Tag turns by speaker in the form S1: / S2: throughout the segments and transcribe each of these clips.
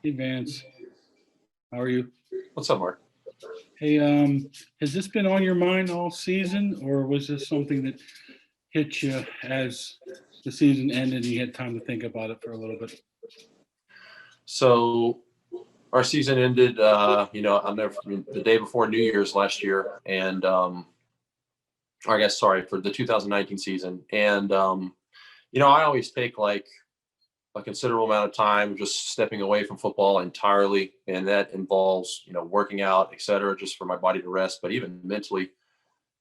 S1: Hey Vance, how are you?
S2: What's up, Mark?
S1: Hey, has this been on your mind all season, or was this something that hit you as the season ended and you had time to think about it for a little bit?
S2: So our season ended, I'll never the day before New Year's last year, and or I guess sorry for the 2019 season, and I always take like a considerable amount of time just stepping away from football entirely, and that involves working out, et cetera, just for my body to rest, but even mentally.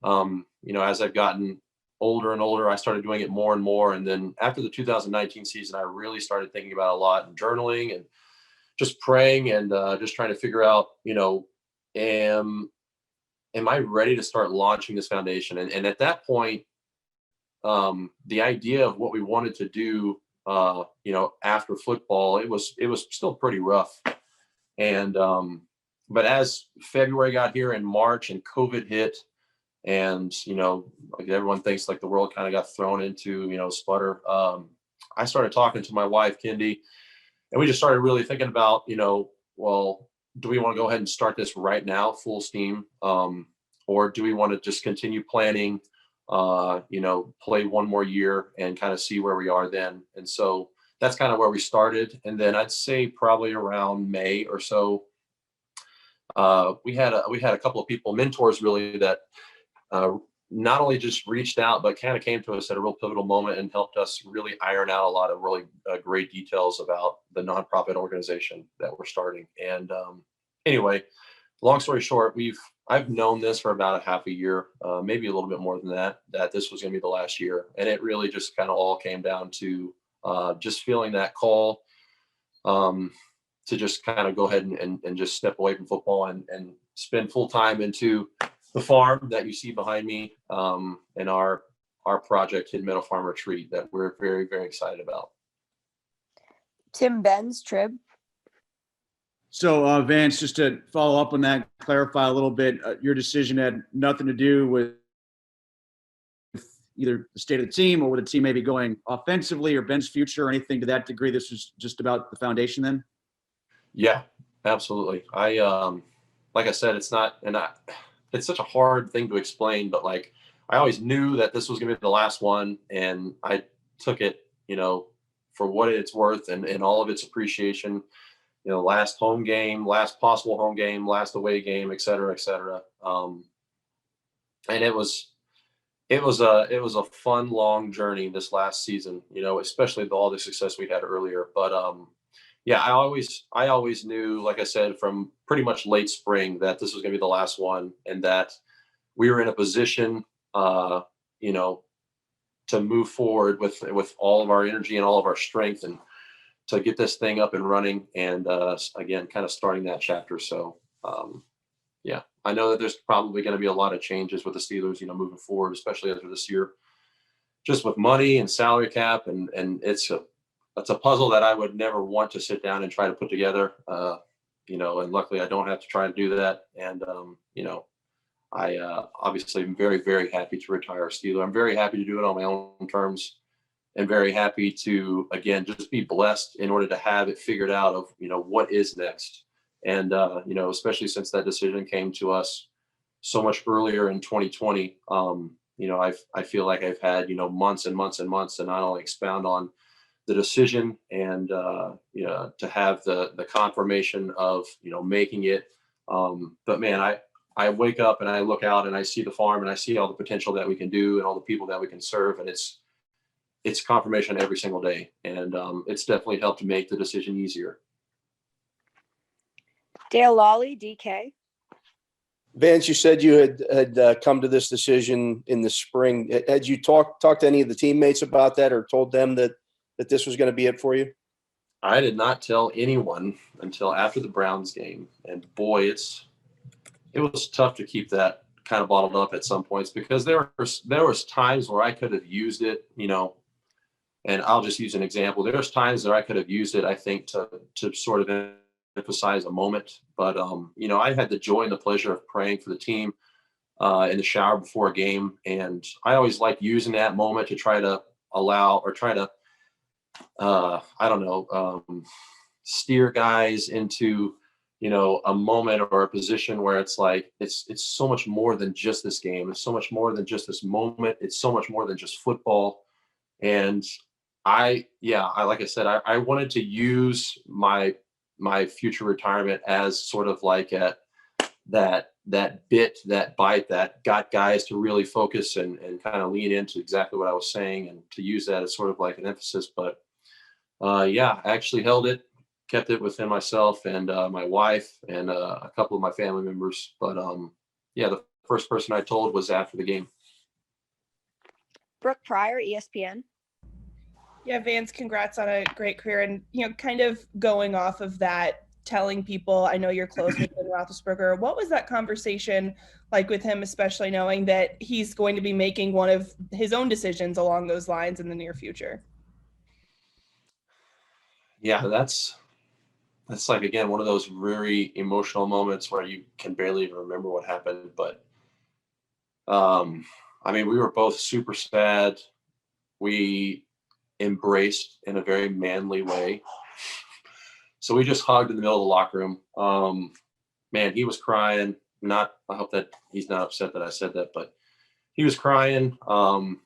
S2: As I've gotten older and older, I started doing it more and more. And then after the 2019 season, I really started thinking about it a lot and journaling and just praying and just trying to figure out, am am I ready to start launching this foundation? And at that point, the idea of what we wanted to do, after football, it was still pretty rough. And but as February got here in March and COVID hit, and like everyone thinks like the world kind of got thrown into sputter. I started talking to my wife Kendi, and we just started really thinking about well, do we want to go ahead and start this right now full steam, or do we want to just continue planning, play one more year and kind of see where we are then. And so that's kind of where we started. And then I'd say probably around May or so, we had a couple of people, mentors really, that uh, not only just reached out, but kind of came to us at a real pivotal moment and helped us really iron out a lot of really great details about the nonprofit organization that we're starting. And anyway, long story short, I've known this for about a half a year, maybe a little bit more than that, that this was going to be the last year. And it really just kind of all came down to just feeling that call, um, to just kind of go ahead and just step away from football and spend full time into the farm that you see behind me, and our project, Hidden Meadow Farm Retreat, that we're very, very excited about.
S3: Tim Benz, Trib.
S4: So, Vance, just to follow up on that, clarify a little bit, your decision had nothing to do with either the state of the team or with the team maybe going offensively or Ben's future or anything to that degree. This was just about the foundation then?
S2: Yeah, absolutely. Like I said, it's such a hard thing to explain, but like, I always knew that this was going to be the last one, and I took it, for what it's worth and all of its appreciation. Last home game, last possible home game, last away game, et cetera, et cetera. And it was a fun, long journey this last season, especially with all the success we had earlier. But yeah, I always knew, like I said, from pretty much late spring, that this was going to be the last one, and that we were in a position, you know, to move forward with all of our energy and all of our strength, and to get this thing up and running, and again, kind of starting that chapter. So yeah, I know that there's probably going to be a lot of changes with the Steelers, moving forward, especially after this year, just with money and salary cap, and it's a puzzle that I would never want to sit down and try to put together. And luckily I don't have to try to do that. And I obviously am very, very happy to retire a Steeler. I'm very happy to do it on my own terms, and very happy to, again, just be blessed in order to have it figured out of, what is next. And, especially since that decision came to us so much earlier in 2020, I feel like I've had, months and months and months to not only expound on the decision and, to have the confirmation of, making it. But man, I wake up and I look out and I see the farm and I see all the potential that we can do and all the people that we can serve. And it's confirmation every single day. And it's definitely helped make the decision easier.
S3: Dale Lawley, DK.
S5: Vance, you said you had come to this decision in the spring. Had you talked to any of the teammates about that, or told them that this was going to be it for you?
S2: I did not tell anyone until after the Browns game. And boy, it was tough to keep that kind of bottled up at some points, because there was times where I could have used it, and I'll just use an example. There's times that I could have used it, I think, to sort of emphasize a moment. But, I had the joy and the pleasure of praying for the team in the shower before a game. And I always like using that moment to try to allow, or try to, I don't know, steer guys into, a moment or a position where it's like, it's so much more than just this game. It's so much more than just this moment. It's so much more than just football. And like I said, I wanted to use my future retirement as sort of like that bite that got guys to really focus and kind of lean into exactly what I was saying, and to use that as sort of like an emphasis. But I actually held it, kept it within myself and my wife and a couple of my family members. But the first person I told was after the game.
S3: Brooke Pryor, ESPN.
S6: Yeah, Vance, congrats on a great career. And, kind of going off of that, telling people, I know you're close with Ben Roethlisberger. What was that conversation like with him, especially knowing that he's going to be making one of his own decisions along those lines in the near future?
S2: Yeah, that's like, again, one of those very emotional moments where you can barely even remember what happened. But we were both super sad. We embraced in a very manly way. So we just hugged in the middle of the locker room. Man, he was crying. I hope that he's not upset that I said that, but he was crying. I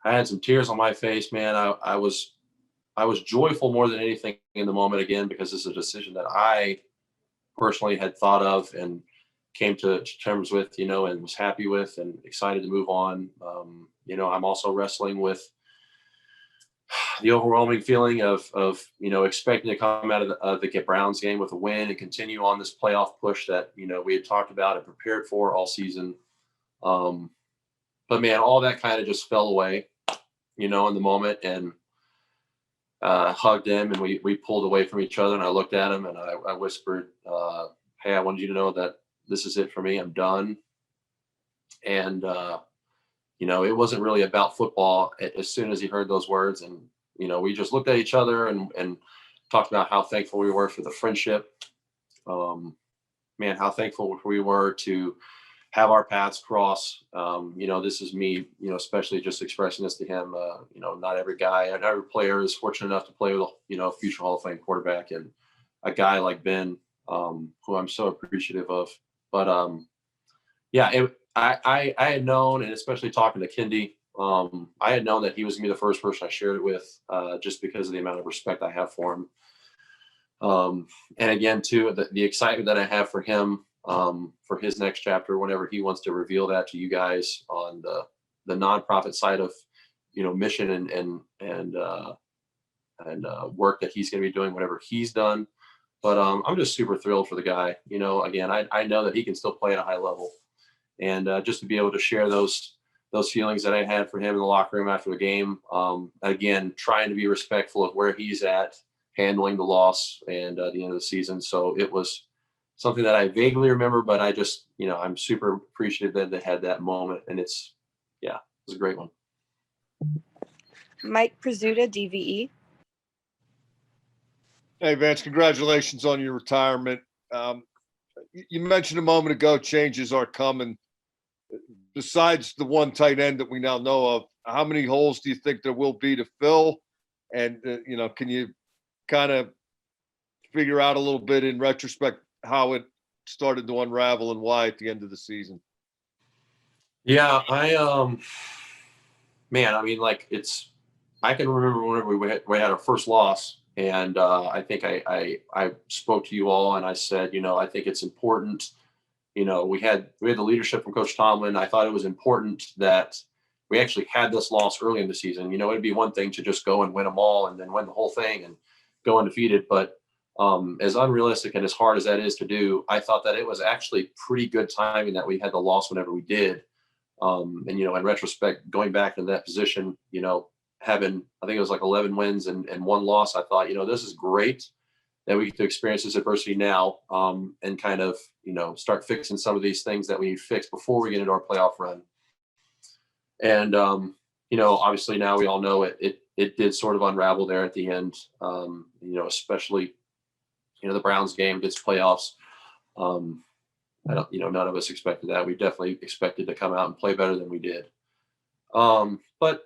S2: had some tears on my face, man. I was joyful more than anything in the moment, again, because this is a decision that I personally had thought of and came to terms with, and was happy with and excited to move on. I'm also wrestling with the overwhelming feeling of expecting to come out of the Browns game with a win and continue on this playoff push that, we had talked about and prepared for all season. But man, all that kind of just fell away, in the moment, and hugged him, and we pulled away from each other, and I looked at him and I whispered, hey, I wanted you to know that this is it for me. I'm done. And, it wasn't really about football as soon as he heard those words. And, we just looked at each other and talked about how thankful we were for the friendship. How thankful we were to have our paths cross. This is me, especially just expressing this to him. Not every guy and every player is fortunate enough to play with, a future Hall of Fame quarterback, and a guy like Ben, who I'm so appreciative of. But I had known, and especially talking to Kendi, I had known that he was gonna be the first person I shared it with, just because of the amount of respect I have for him. And again, too, the excitement that I have for him, for his next chapter, whenever he wants to reveal that to you guys on the nonprofit side of, mission and work that he's going to be doing, whatever he's done. But I'm just super thrilled for the guy. Again, I know that he can still play at a high level, and just to be able to share those feelings that I had for him in the locker room after the game. Again, trying to be respectful of where he's at, handling the loss and the end of the season. So it was something that I vaguely remember, but I just, I'm super appreciative that they had that moment, and it was a great one.
S3: Mike Prizzuta, DVE.
S7: Hey, Vance, congratulations on your retirement. You mentioned a moment ago, changes are coming. Besides the one tight end that we now know of, how many holes do you think there will be to fill? And, can you kind of figure out a little bit in retrospect how it started to unravel and why at the end of the season?
S2: Yeah, I can remember whenever we had our first loss, and I think I spoke to you all and I said, I think it's important. We had the leadership from Coach Tomlin. I thought it was important that we actually had this loss early in the season. It'd be one thing to just go and win them all and then win the whole thing and go undefeated. But as unrealistic and as hard as that is to do, I thought that it was actually pretty good timing that we had the loss whenever we did. And, in retrospect, going back into that position, having, I think it was like 11 wins and one loss, I thought, this is great that we get to experience this adversity now, and kind of, start fixing some of these things that we need fixed before we get into our playoff run. And, obviously now we all know it did sort of unravel there at the end, especially, the Browns game gets playoffs. I don't, none of us expected that. We definitely expected to come out and play better than we did. But,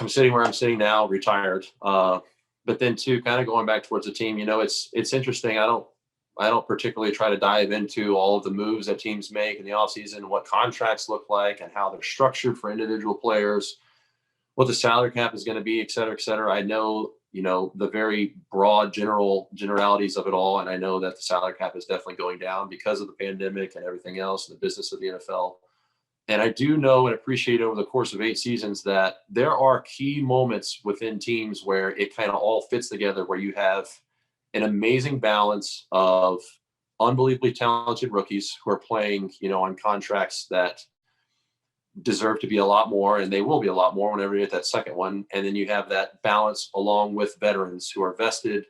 S2: I'm sitting where I'm sitting now, retired. But then too, kind of going back towards the team, it's interesting. I don't particularly try to dive into all of the moves that teams make in the offseason, what contracts look like and how they're structured for individual players, what the salary cap is going to be, et cetera, et cetera. I know, the very broad generalities of it all. And I know that the salary cap is definitely going down because of the pandemic and everything else in the business of the NFL. And I do know and appreciate over the course of 8 seasons that there are key moments within teams where it kind of all fits together, where you have an amazing balance of unbelievably talented rookies who are playing, on contracts that deserve to be a lot more, and they will be a lot more whenever you get that second one. And then you have that balance along with veterans who are vested,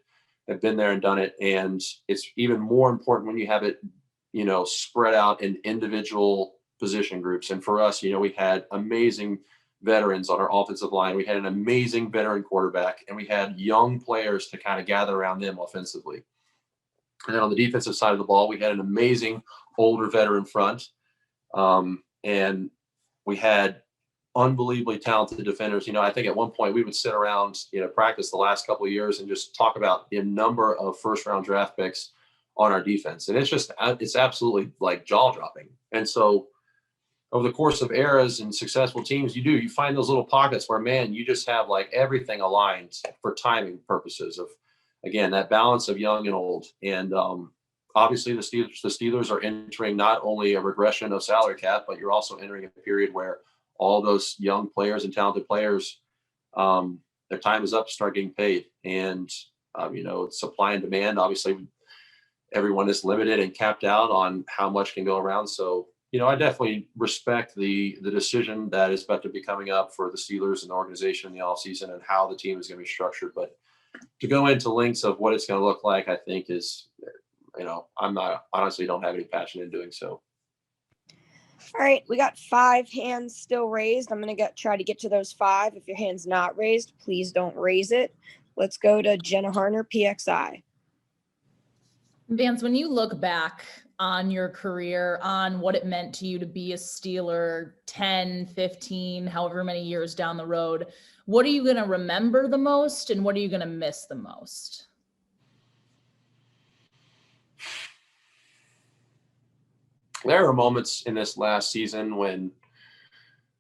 S2: have been there and done it. And it's even more important when you have it, spread out in individual position groups. And for us, we had amazing veterans on our offensive line. We had an amazing veteran quarterback, and we had young players to kind of gather around them offensively. And then on the defensive side of the ball, we had an amazing older veteran front. And we had unbelievably talented defenders. I think at one point we would sit around, practice the last couple of years and just talk about the number of first-round draft picks on our defense. And it's absolutely like jaw-dropping. And so over the course of eras and successful teams, you find those little pockets where, man, you just have like everything aligned for timing purposes of, again, that balance of young and old. And obviously the Steelers are entering not only a regression of salary cap, but you're also entering a period where all those young players and talented players, their time is up to start getting paid. And, supply and demand, obviously everyone is limited and capped out on how much can go around. So, I definitely respect the decision that is about to be coming up for the Steelers and the organization in the offseason and how the team is going to be structured. But to go into links of what it's going to look like, I think is, honestly don't have any passion in doing so.
S3: All right, we got 5 hands still raised. I'm going to try to get to those 5. If your hand's not raised, please don't raise it. Let's go to Jenna Harner, PXI.
S8: Vance, when you look back on your career, on what it meant to you to be a Steeler 10, 15, however many years down the road, what are you going to remember the most and what are you going to miss the most?
S2: There are moments in this last season when,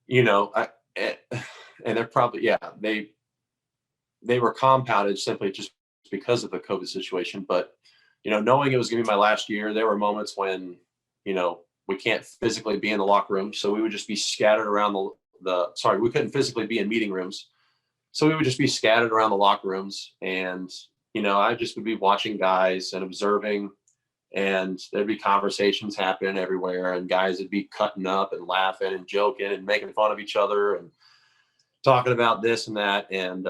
S2: and they're probably, they were compounded simply just because of the COVID situation. But, knowing it was going to be my last year, there were moments when, we can't physically be in the locker room. So we would just be scattered around we couldn't physically be in meeting rooms. So we would just be scattered around the locker rooms. And, I just would be watching guys and observing, and there'd be conversations happening everywhere, and guys would be cutting up and laughing and joking and making fun of each other and talking about this and that. And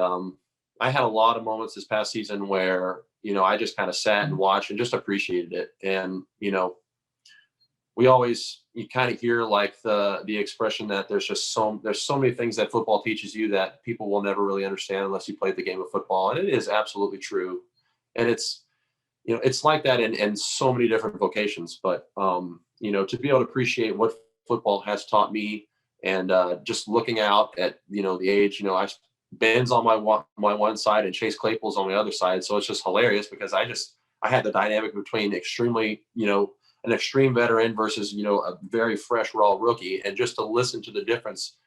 S2: I had a lot of moments this past season where, I just kind of sat and watched and just appreciated it. And, you kind of hear like the expression that there's so many things that football teaches you that people will never really understand unless you played the game of football. And it is absolutely true. And it's like that in so many different vocations, but, to be able to appreciate what football has taught me, and just looking out at, the age, Ben's on my one side and Chase Claypool's on the other side. So it's just hilarious because I had the dynamic between extremely, an extreme veteran versus, a very fresh, raw rookie. And just to listen to the difference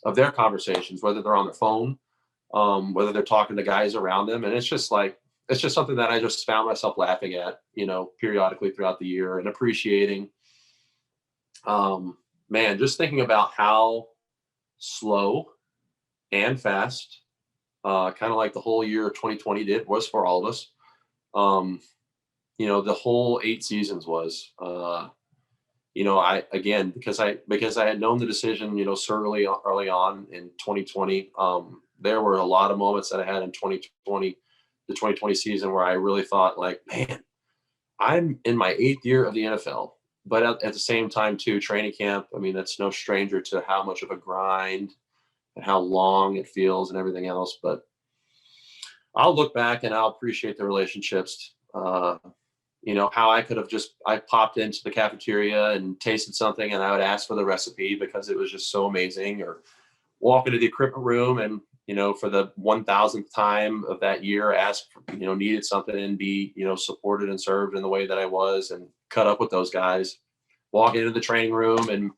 S2: of their conversations, whether they're on their phone, whether they're talking to guys around them. And it's just something that I just found myself laughing at, periodically throughout the year and appreciating. Just thinking about how slow and fast, kind of like the whole year of 2020 was for all of us. The whole 8 seasons was, because I had known the decision, so early on in 2020, there were a lot of moments that I had in 2020, the 2020 season, where I really thought like, man, I'm in my 8th year of the NFL, but at the same time too, training camp, that's no stranger to how much of a grind and how long it feels and everything else. But I'll look back and I'll appreciate the relationships. How I popped into the cafeteria and tasted something and I would ask for the recipe because it was just so amazing, or walk into the equipment room and, for the 1000th time of that year, asked, needed something and be, supported and served in the way that I was, and cut up with those guys, walking into the training room and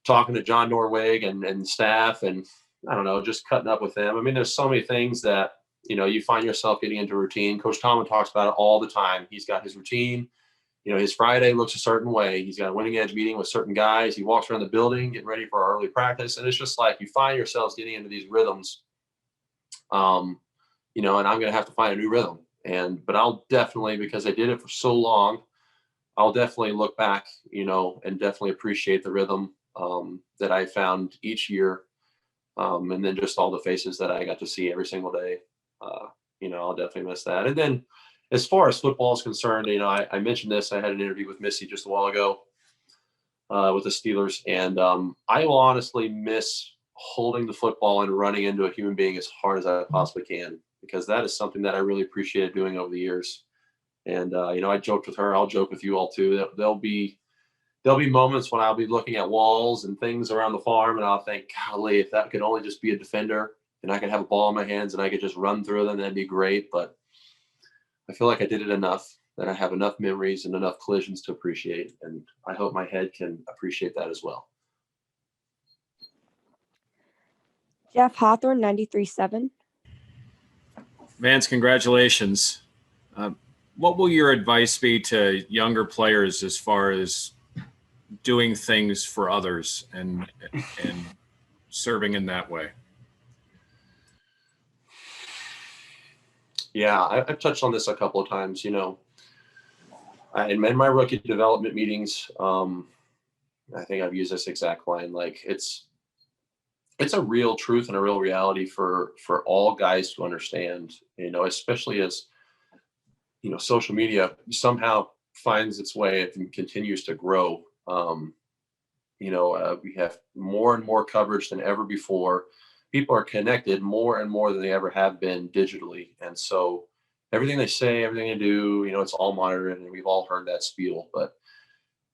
S2: talking to John Norwig and staff, and I don't know, just cutting up with them. I mean, there's so many things that, you find yourself getting into routine. Coach Tomlin talks about it all the time. He's got his routine. His Friday looks a certain way. He's got a winning edge meeting with certain guys. He walks around the building, getting ready for our early practice. And it's just like, you find yourselves getting into these rhythms. And I'm going to have to find a new rhythm. But I'll definitely, because I did it for so long, I'll definitely look back, and definitely appreciate the rhythm that I found each year. And then just all the faces that I got to see every single day. I'll definitely miss that. And then as far as football is concerned, I mentioned this. I had an interview with Missy just a while ago with the Steelers. And I will honestly miss holding the football and running into a human being as hard as I possibly can, because that is something that I really appreciated doing over the years. And, I joked with her. I'll joke with you all too. There'll be moments when I'll be looking at walls and things around the farm, and I'll think, golly, if that could only just be a defender and I could have a ball in my hands and I could just run through them, that'd be great. But I feel like I did it enough, that I have enough memories and enough collisions to appreciate. And I hope my head can appreciate that as well.
S3: Jeff Hawthorne, 93.7.
S9: Vance, congratulations. What will your advice be to younger players as far as doing things for others and serving in that way?
S2: Yeah, I've touched on this a couple of times. In my rookie development meetings, I think I've used this exact line. Like, it's a real truth and a real reality for all guys to understand, especially as, social media somehow finds its way and continues to grow. We have more and more coverage than ever before. People are connected more and more than they ever have been digitally. And so everything they say, everything they do, it's all monitored, and we've all heard that spiel. But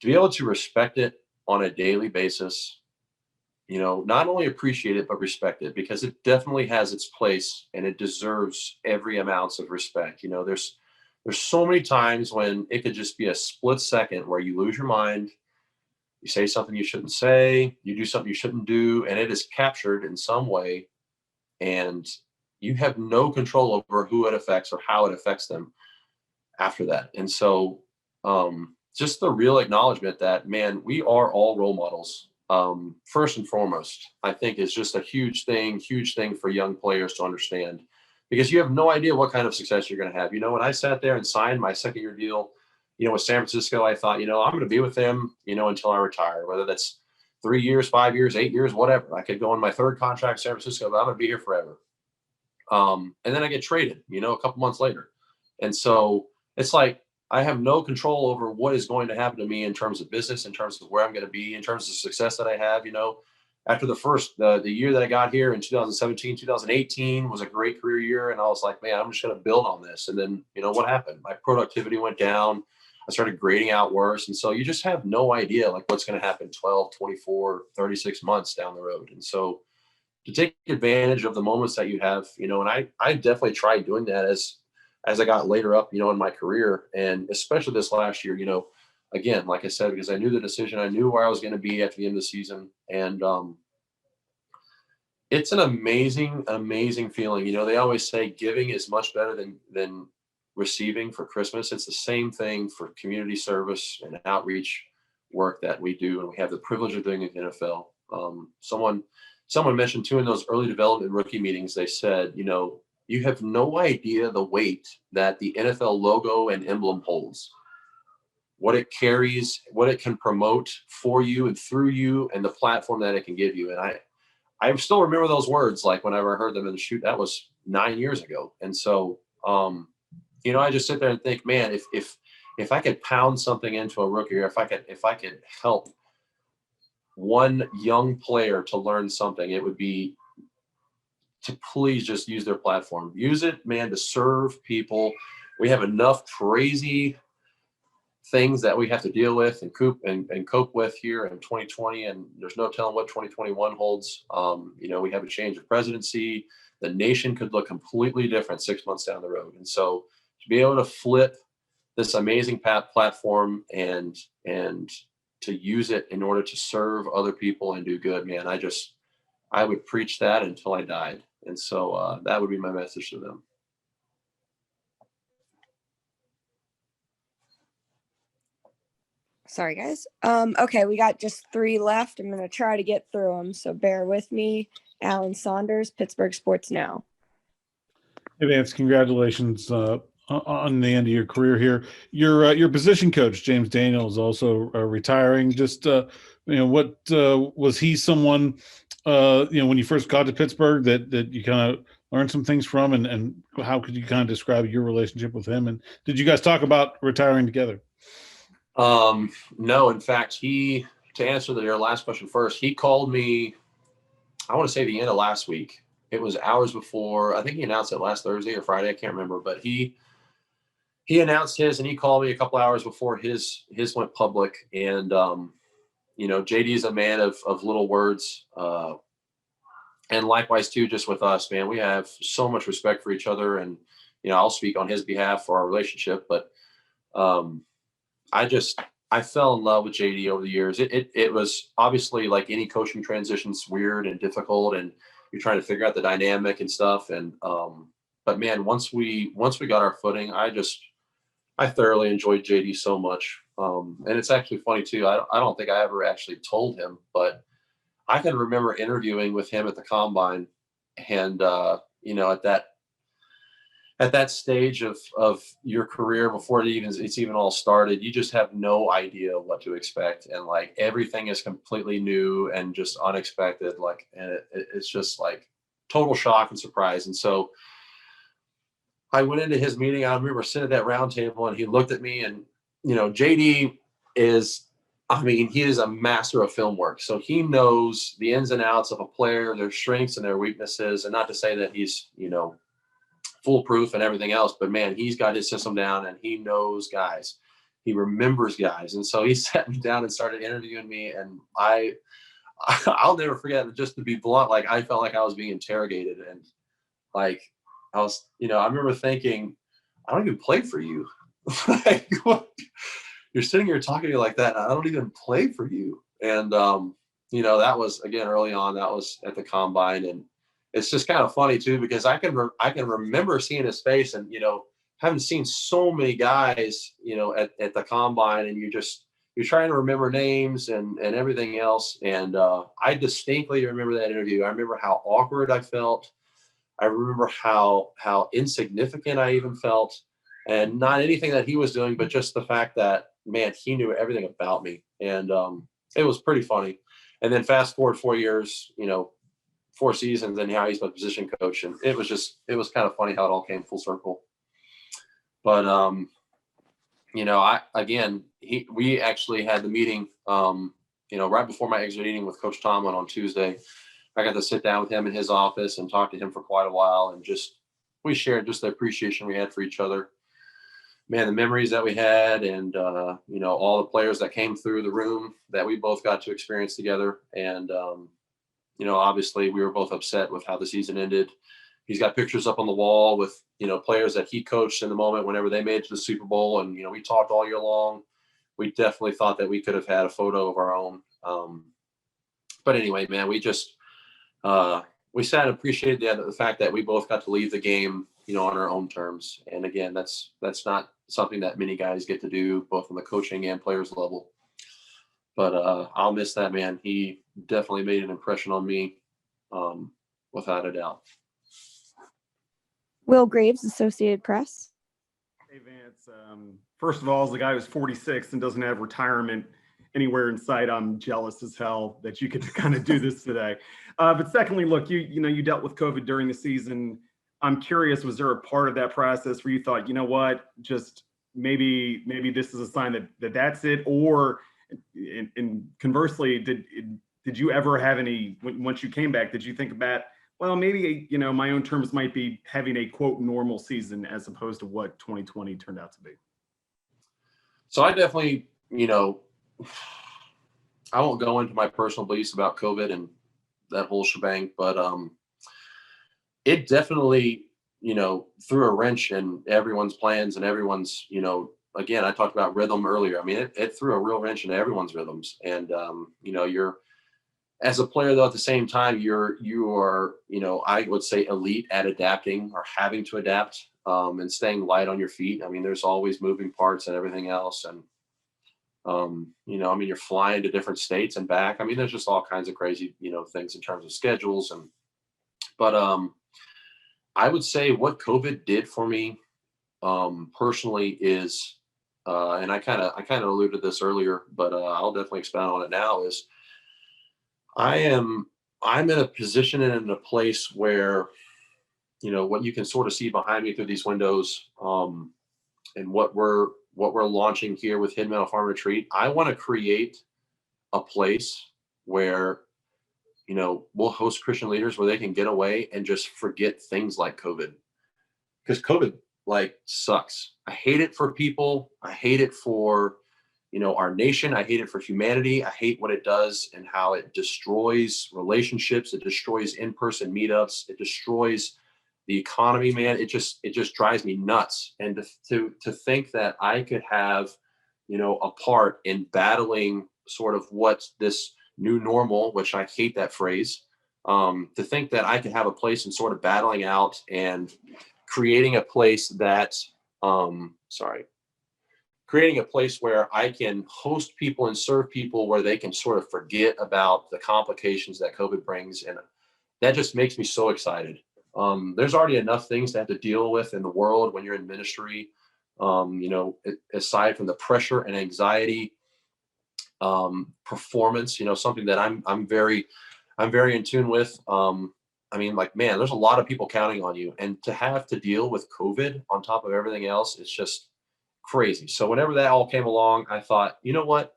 S2: to be able to respect it on a daily basis, not only appreciate it, but respect it, because it definitely has its place and it deserves every ounce of respect. There's so many times when it could just be a split second where you lose your mind, you say something you shouldn't say, you do something you shouldn't do, and it is captured in some way, and you have no control over who it affects or how it affects them after that. And so just the real acknowledgement that, man, we are all role models. First and foremost, I think is just a huge thing for young players to understand, because you have no idea what kind of success you're going to have. When I sat there and signed my second-year deal, with San Francisco, I thought, I'm going to be with them, until I retire, whether that's 3 years, 5 years, 8 years, whatever. I could go on my third contract in San Francisco, but I'm going to be here forever. And then I get traded, a couple months later. And so it's like, I have no control over what is going to happen to me in terms of business, in terms of where I'm going to be, in terms of success that I have. After the year that I got here in 2017, 2018 was a great career year. And I was like, man, I'm just going to build on this. And then, what happened? My productivity went down. I started grading out worse. And so you just have no idea like what's going to happen 12, 24, 36 months down the road. And so to take advantage of the moments that you have, and I definitely tried doing that as I got later up, in my career, and especially this last year, again, like I said, because I knew the decision, I knew where I was going to be at the end of the season. And it's an amazing, amazing feeling. They always say giving is much better than receiving for Christmas. It's the same thing for community service and outreach work that we do, and we have the privilege of doing it in the NFL. Someone mentioned too in those early development rookie meetings, they said, you have no idea the weight that the NFL logo and emblem holds, what it carries, what it can promote for you and through you, and the platform that it can give you. And I still remember those words, like whenever I heard them in the shoot. That was 9 years ago. And so I just sit there and think, man, if I could pound something into a rookie, or if I could help one young player to learn something, it would be to please just use their platform. Use it, man, to serve people. We have enough crazy things that we have to deal with and cope with here in 2020, and there's no telling what 2021 holds. We have a change of presidency. the nation could look completely different 6 months down the road. And so to be able to flip this amazing platform and to use it in order to serve other people and do good, man, I would preach that until I died. And so that would be my message to them.
S3: Sorry, guys. Okay, we got just 3 left. I'm going to try to get through them, so bear with me. Alan Saunders, Pittsburgh Sports Now.
S10: Hey, Vance, congratulations on the end of your career here. Your position coach, James Daniels, also retiring. Just, what was he someone, when you first got to Pittsburgh that you kind of learned some things from, and how could you kind of describe your relationship with him? And did you guys talk about retiring together?
S2: No, in fact, to answer your last question first, he called me, I want to say the end of last week. It was hours before, I think he announced it last Thursday or Friday. I can't remember, but he announced his, and he called me a couple hours before his went public. And, JD is a man of little words. And likewise too, just with us, man, we have so much respect for each other, and, I'll speak on his behalf for our relationship, but, I fell in love with JD over the years. It was obviously, like any coaching transition's weird and difficult, and you're trying to figure out the dynamic and stuff. And, but man, once we got our footing, I thoroughly enjoyed JD so much. And it's actually funny too. I don't think I ever actually told him, but I can remember interviewing with him at the combine, and, at that stage of your career, before it's even all started, you just have no idea what to expect. And like, everything is completely new and just unexpected. Like, and it's just like total shock and surprise. And so I went into his meeting. I remember sitting at that round table, and he looked at me, and, JD is, he is a master of film work. So he knows the ins and outs of a player, their strengths and their weaknesses. And not to say that he's, foolproof and everything else, but man, he's got his system down, and he knows guys. He remembers guys. And so he sat me down and started interviewing me. And I'll never forget, just to be blunt, like, I felt like I was being interrogated. And like, I was, I remember thinking, I don't even play for you. Like, what? You're sitting here talking to me like that, and I don't even play for you. And, that was, again, early on, that was at the combine. And it's just kind of funny too, because I can remember seeing his face, and, haven't seen so many guys, at the combine, and you're trying to remember names and everything else. And I distinctly remember that interview. I remember how awkward I felt. I remember how insignificant I even felt, and not anything that he was doing, but just the fact that, man, he knew everything about me. And it was pretty funny. And then fast forward 4 years, 4 seasons, and now he's my position coach. And it was kind of funny how it all came full circle. But, we actually had the meeting, right before my exit meeting with Coach Tomlin on Tuesday. I got to sit down with him in his office and talk to him for quite a while. And we shared just the appreciation we had for each other. Man, the memories that we had, and, all the players that came through the room that we both got to experience together. And, obviously we were both upset with how the season ended. He's got pictures up on the wall with, players that he coached in the moment whenever they made it to the Super Bowl. And, we talked all year long. We definitely thought that we could have had a photo of our own. But anyway, man, we just, we sat and appreciated the fact that we both got to leave the game, on our own terms. And again, that's not something that many guys get to do, both on the coaching and players level. But I'll miss that man. He definitely made an impression on me, without a doubt.
S3: Will Graves, Associated Press.
S11: Hey, Vance. First of all, as a guy who's 46 and doesn't have retirement anywhere in sight, I'm jealous as hell that you get to kind of do this today. But secondly, look, you dealt with COVID during the season. I'm curious, was there a part of that process where you thought, what, just maybe this is a sign that that's it? Or, and conversely, did you ever have any, once you came back, did you think about, well, maybe, my own terms might be having a quote normal season as opposed to what 2020 turned out to be?
S2: So I definitely, I won't go into my personal beliefs about COVID and that whole shebang, but it definitely, threw a wrench in everyone's plans and everyone's, again, I talked about rhythm earlier. I mean, it threw a real wrench into everyone's rhythms. And, you're, as a player though, at the same time, you are, I would say elite at adapting or having to adapt, and staying light on your feet. I mean, there's always moving parts and everything else. And, you're flying to different states and back. I mean, there's just all kinds of crazy, things in terms of schedules. But I would say what COVID did for me, personally is, and I kind of alluded to this earlier, but I'll definitely expound on it now, is I'm in a position and in a place where, what you can sort of see behind me through these windows, and what we're launching here with Hidden Meadow Farm Retreat. I want to create a place where, we'll host Christian leaders where they can get away and just forget things like COVID, because COVID sucks. I hate it for people. I hate it for, our nation. I hate it for humanity. I hate what it does and how it destroys relationships. It destroys in-person meetups. It destroys the economy, man. It just drives me nuts. And to think that I could have, a part in battling sort of what's this new normal, which I hate that phrase, to think that I could have a place in sort of battling out and creating a place that, creating a place where I can host people and serve people where they can sort of forget about the complications that COVID brings. And that just makes me so excited. There's already enough things to have to deal with in the world when you're in ministry, aside from the pressure and anxiety, performance, something that I'm very in tune with. Man, there's a lot of people counting on you, and to have to deal with COVID on top of everything else, it's just crazy. So whenever that all came along, I thought, you know what?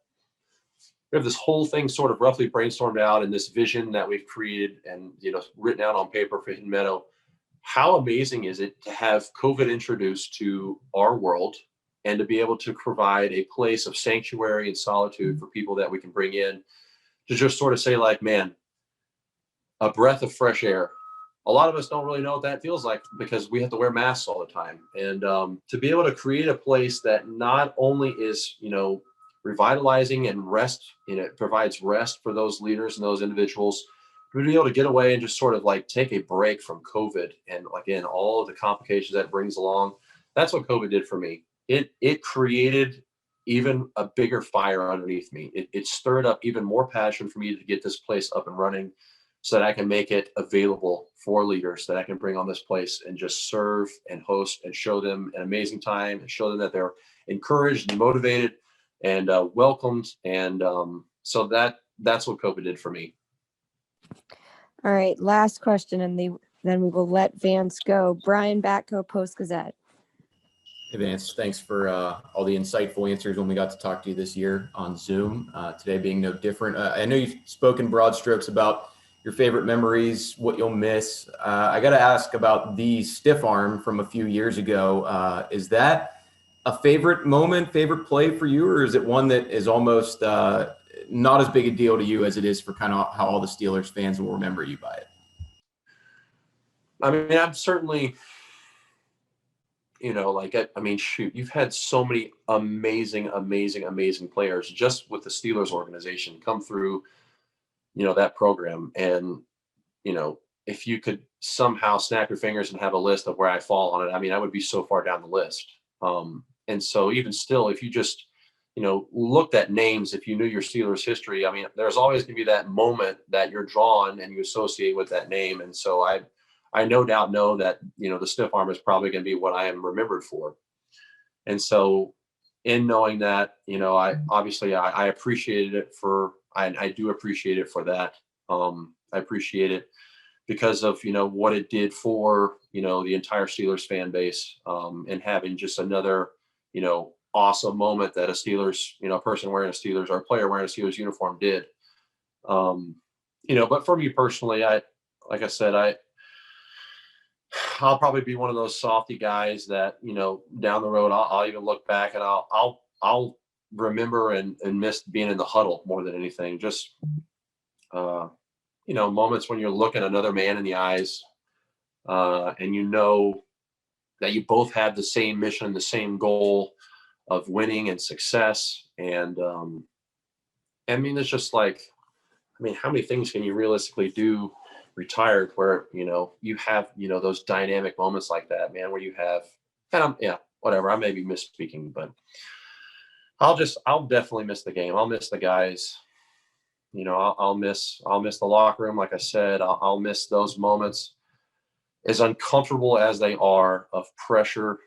S2: We have this whole thing sort of roughly brainstormed out, and this vision that we've created and, written out on paper for Hidden Meadow. How amazing is it to have COVID introduced to our world and to be able to provide a place of sanctuary and solitude for people that we can bring in to just sort of say man, a breath of fresh air. A lot of us don't really know what that feels like because we have to wear masks all the time. And to be able to create a place that not only is, revitalizing and rest, it provides rest for those leaders and those individuals, to be able to get away and just sort of take a break from COVID and again, all of the complications that it brings along. That's what COVID did for me. It created even a bigger fire underneath me. It stirred up even more passion for me to get this place up and running, so that I can make it available for leaders, that I can bring on this place and just serve and host and show them an amazing time and show them that they're encouraged and motivated and welcomed. And so that's what COVID did for me.
S3: All right, last question, and then we will let Vance go. Brian Batko, Post-Gazette.
S12: Hey Vance, thanks for all the insightful answers when we got to talk to you this year on Zoom. Today being no different. I know you've spoken broad strokes about your favorite memories, what you'll miss. I got to ask about the stiff arm from a few years ago. Is that a favorite moment, favorite play for you, or is it one that is almost not as big a deal to you as it is for kind of how all the Steelers fans will remember you by it?
S2: I mean, I'm certainly, shoot, you've had so many amazing players just with the Steelers organization come through, that program. And, if you could somehow snap your fingers and have a list of where I fall on it, I would be so far down the list. And so even still, if you just, looked at names, if you knew your Steelers history, there's always going to be that moment that you're drawn and you associate with that name. And so I no doubt know that, the stiff arm is probably going to be what I am remembered for. And so in knowing that, I appreciated it I do appreciate it for that. I appreciate it because of, what it did for, the entire Steelers fan base, and having just another, awesome moment that a Steelers, person wearing a Steelers or a player wearing a Steelers uniform did. But for me personally, like I said, I'll probably be one of those softy guys that, down the road, I'll even look back and I'll remember and miss being in the huddle more than anything. Just, moments when you're looking another man in the eyes, and you know that you both have the same mission, the same goal of winning and success. And I mean, it's just like, I mean, how many things can you realistically do retired where, you know, you have, you know, those dynamic moments like that, man, where you have, and yeah, whatever, I may be misspeaking, but I'll definitely miss the game. I'll miss the guys. You know, I'll miss the locker room. Like I said, I'll miss those moments, as uncomfortable as they are, of pressure.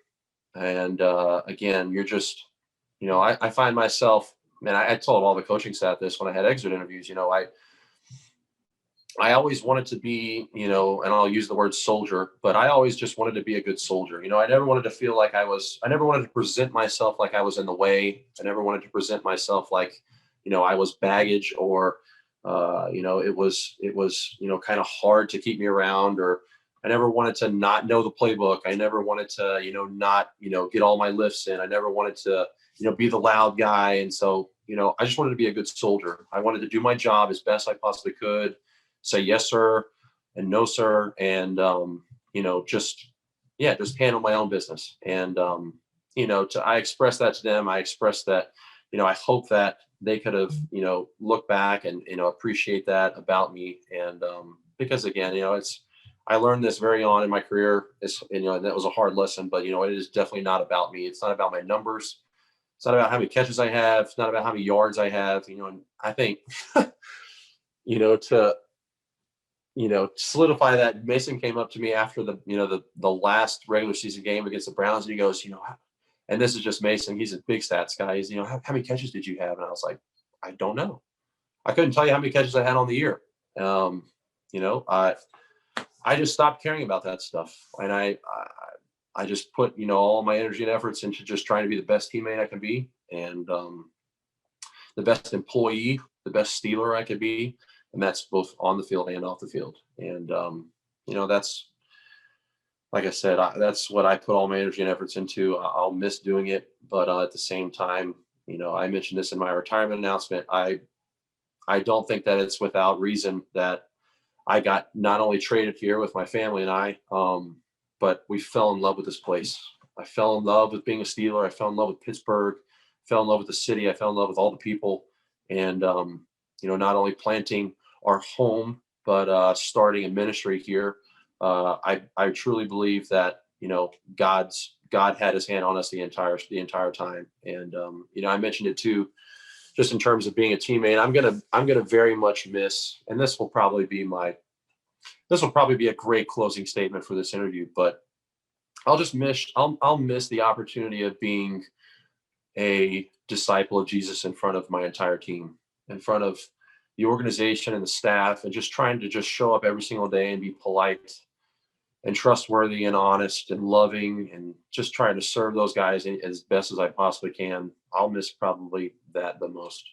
S2: And again, you're just, you know, I find myself, man, I told all the coaching staff this when I had exit interviews, you know, I always wanted to be, you know, and I'll use the word soldier, but I always just wanted to be a good soldier. You know, I never wanted to feel like I never wanted to present myself like I was in the way. I never wanted to present myself like, you know, I was baggage, or, you know, it was, you know, kind of hard to keep me around, or I never wanted to not know the playbook. I never wanted to, you know, not, you know, get all my lifts in. I never wanted to, you know, be the loud guy. And so, you know, I just wanted to be a good soldier. I wanted to do my job as best I possibly could, say yes, sir, and no, sir. And, you know, just handle my own business. And, you know, I expressed that to them. I expressed that, you know, I hope that they could have, you know, looked back and, you know, appreciate that about me. And because again, you know, I learned this very on in my career. You know, and that was a hard lesson, but, you know, it is definitely not about me. It's not about my numbers. It's not about how many catches I have. It's not about how many yards I have, you know, and I think, you know, to solidify that, Mason came up to me after the last regular season game against the Browns, and he goes, you know, and this is just Mason, he's a big stats guy. He's, you know, how many catches did you have? And I was like, I don't know. I couldn't tell you how many catches I had on the year. You know, I just stopped caring about that stuff. And I just put, you know, all my energy and efforts into just trying to be the best teammate I can be, and the best employee, the best Steeler I could be. And that's both on the field and off the field. And, you know, that's, like I said, that's what I put all my energy and efforts into. I'll miss doing it. But at the same time, you know, I mentioned this in my retirement announcement. I don't think that it's without reason that I got not only traded here with my family and I, but we fell in love with this place. I fell in love with being a Steeler. I fell in love with Pittsburgh, fell in love with the city. I fell in love with all the people. And, you know, not only planting our home, but starting a ministry here. I truly believe that, you know, God had his hand on us the entire time. And, you know, I mentioned it too, just in terms of being a teammate. I'm going to very much miss, and this will probably be a great closing statement for this interview, but I'll miss the opportunity of being a disciple of Jesus in front of my entire team, in front of the organization and the staff, and just trying to just show up every single day and be polite and trustworthy and honest and loving, and just trying to serve those guys as best as I possibly can. I'll miss probably that the most.